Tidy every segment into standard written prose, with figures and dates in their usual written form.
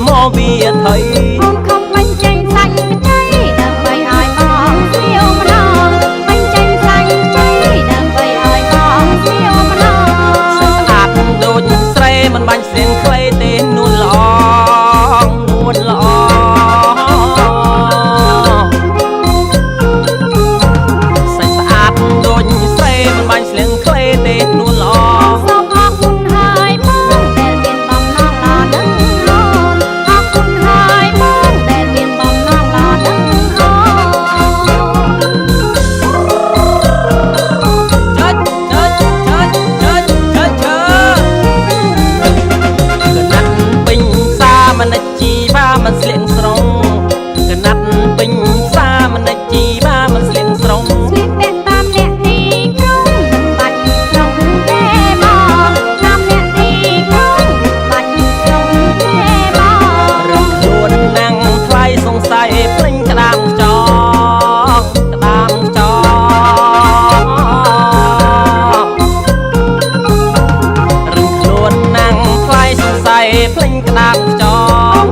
ល្មវាថៃខ្ញុំខំបញ្ចេញសាច់ใจដើម្បីឲ្យបងស្រីម្ដងបញ្ចេញសាច់ใจដើម្បីឲ្យបងស្រីម្ដងស្អាតដូចស្រីមិនបាញ់ស្រៀងខ្លីទេនួនល្អនួនល្អសាច់ស្អាតដូចស្រីមិនបាញ់ស្រៀងខ្លីទេនួនល្អសូមអរគុណហើយបងដែលមានបំណងល្អដឹងអូនអរគុណហើយបងដែលមានបំណងល្អដឹងអូនមិនជីបាមិនស្លៀងស្រងកណាត់ពេញផ្សារមិនជីបាមិនស្លៀងស្រងស្លៀកពាក់តាមអ្នកទីក្រុងបាច់ក្រុងទេបងតាមអ្នកទីក្រុងបាច់ក្រុងទេបងរឹងខ្លួនណាំងថ្លៃសង្ស័យភ្លេងក្តាមខ្ចងក្តាមខ្ចងរឹងខ្លួនណាំងថ្លៃសង្ស័យភ្លេងក្តាមខ្ចង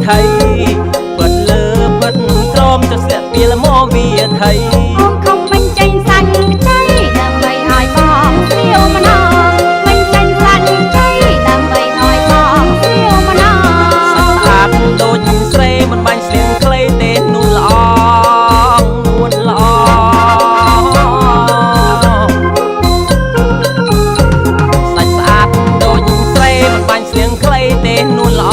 ថៃពិតលើពិតក្រមចស្លាក់ពីល្មវាថៃខ្ញុំខំបញ្ចេញសាច់ใจដើម្បីឲ្យបងស្រីម្ដងបញ្ចេញសាច់ใจដើម្បីឲ្យបងស្រីម្ដងស្អាតដូចស្រីមិនបាញ់ស្លៀងខ្លីទេនួនល្អនួនល្អសាច់ស្អាតដូចស្រីមិនបាញ់ស្លៀងខ្លីទេនួនល្អ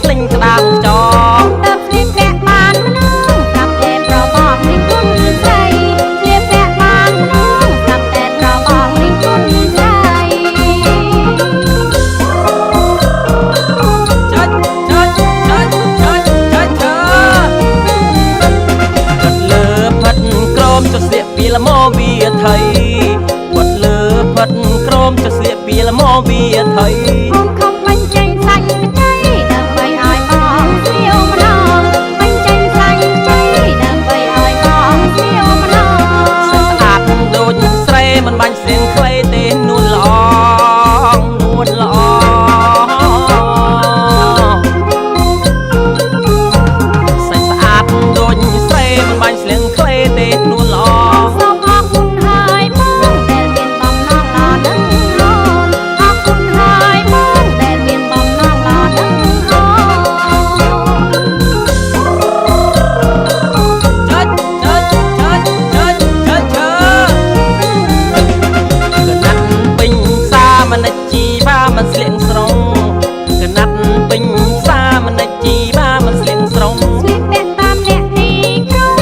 ភ្លេងក្តាមចងតើស្លៀកពាក់បានម្ដងស្រាប់តែប្របងនេះគុណស្រីស្លៀកពាក់បានម្ដងស្រាប់តែប្របងនេះគុណស្រីពិតលើពិតក្រមចស្លៀកពីល្មវាថៃពិតលើពិតក្រមចស្លៀកពីល្មវាថៃខ្ញុំខំបញ្ចេញសាច់ใจដើម្បីឲ្យបងស្រីម្ដងបញ្ចេញសាច់ใจដើម្បីឲ្យបងស្រីម្ដងស្អាតដូចស្រីមិនបាញ់ស្រៀងខ្លីទេនួនល្អនួនល្អសាច់ស្អាតដូចស្រីមិនបាញ់ស្រៀងខ្លីទេនួនល្អសូមអរគុណហើយបងដែលមានបំណងល្អដឹងអូនអរគុណហើយបងដែលមានបំណងល្អដឹងអូនកណាត់ពេញផ្សារមិនជីបាមិនស្លៀងស្រងកណាត់ពេញផ្សារមិនជីបាមិនស្លៀងស្រងស្លៀកពាក់តាមអ្នកទីក្រុង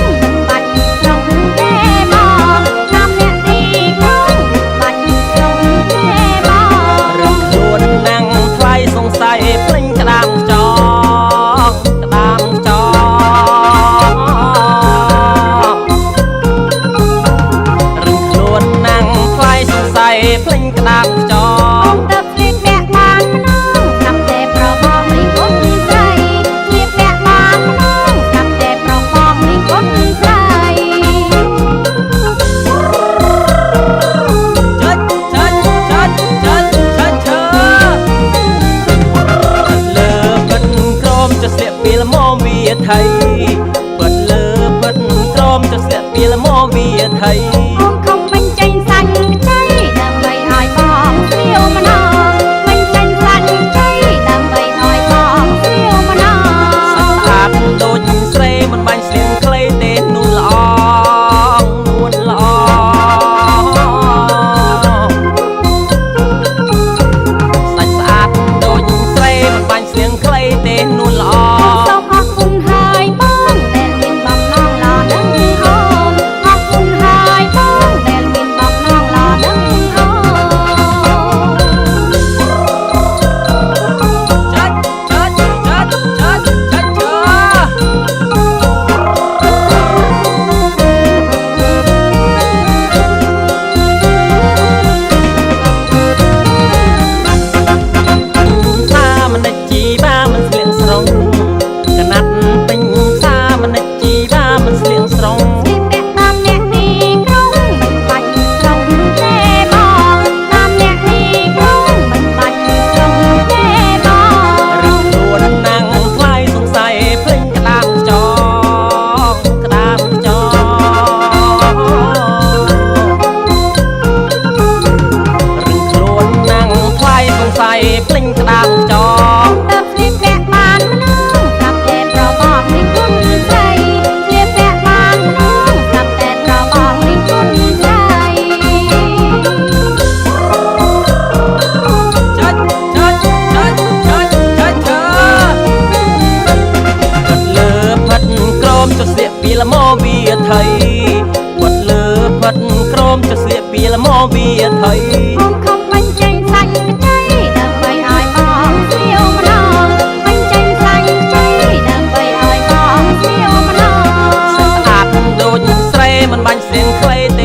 បាច់ក្រុងទេបងតាមអ្នកទីក្រុងបាច់ក្រុងទេបងរឹងខ្លួនណាំងថ្លៃសង្ស័យភ្លេងក្តាមខ្ចងក្តាមខ្ចងរឹងខ្លួនណាំងថ្លៃសង្ស័យភ្លេងក្តាមខ្ចង ថៃពិតលើពិតក្រមចុះស្លាក់ពីលមវាថៃអូនខំបញ្ចេញសាច់ใจដើម្បីឲ្យបងស្រីវម្ដងបញ្ចេញសាច់ใจដើម្បីឲ្យបងស្រីវម្ដងស្អាតដូចស្រីមិនបាញ់ស្លៀងខ្លីទេនួនល្អនួនល្អសាច់ស្អាតដូចស្រីមិនបាញ់ស្លៀងខ្លីទេនួនល្អសូមអរគុណហើយបងដែលមានបំណងល្អនឹងអូនអរគុណហើយបងដែលមានបំណងល្អនឹងអូនចាច់ចាច់ចាច់ចាច់ចាច់សាមនិជីបាមិនស្លៀងស្រងកណាត់ពេញសាមនិជីបាមិនស្លៀងស្រងស្លៀកពាក់តាមអ្នកទីក្រុងមិនបាច់ស្រងទេបងតាមអ្នកទីក្រុងមិនបាច់ស្រងទេបងឬខ្លួនណាំងថ្លៃសង្ស័យភ្លេងក្តាមចងក្តាមចងឬខ្លួនណាំងថ្លៃសង្ស័យភ្លេងក្តាមចងទើបស្លៀកពាក់បានម្ដងប្រាប់តែប្របងនេះគុណស្រីស្លៀកពាក់បានម្ដងប្រាប់តែប្របងនេះគុណស្រីចាច់ចាច់ចាច់ចាច់ចាច់ពិតលើផិតក្រមចុះស្លៀកពីលមវាថៃពិតលើផិតក្រមចុះស្លៀកពីលមវាថៃអូនខំបញ្ចេញសាច់ใจដើម្បីឲ្យបងស្រីវម្ដងបញ្ចេញសាច់ใจដើម្បីឲ្យបងស្រីវម្ដងស្អាតដូចស្រីមិនបាញ់ស្លៀងខ្លីទេ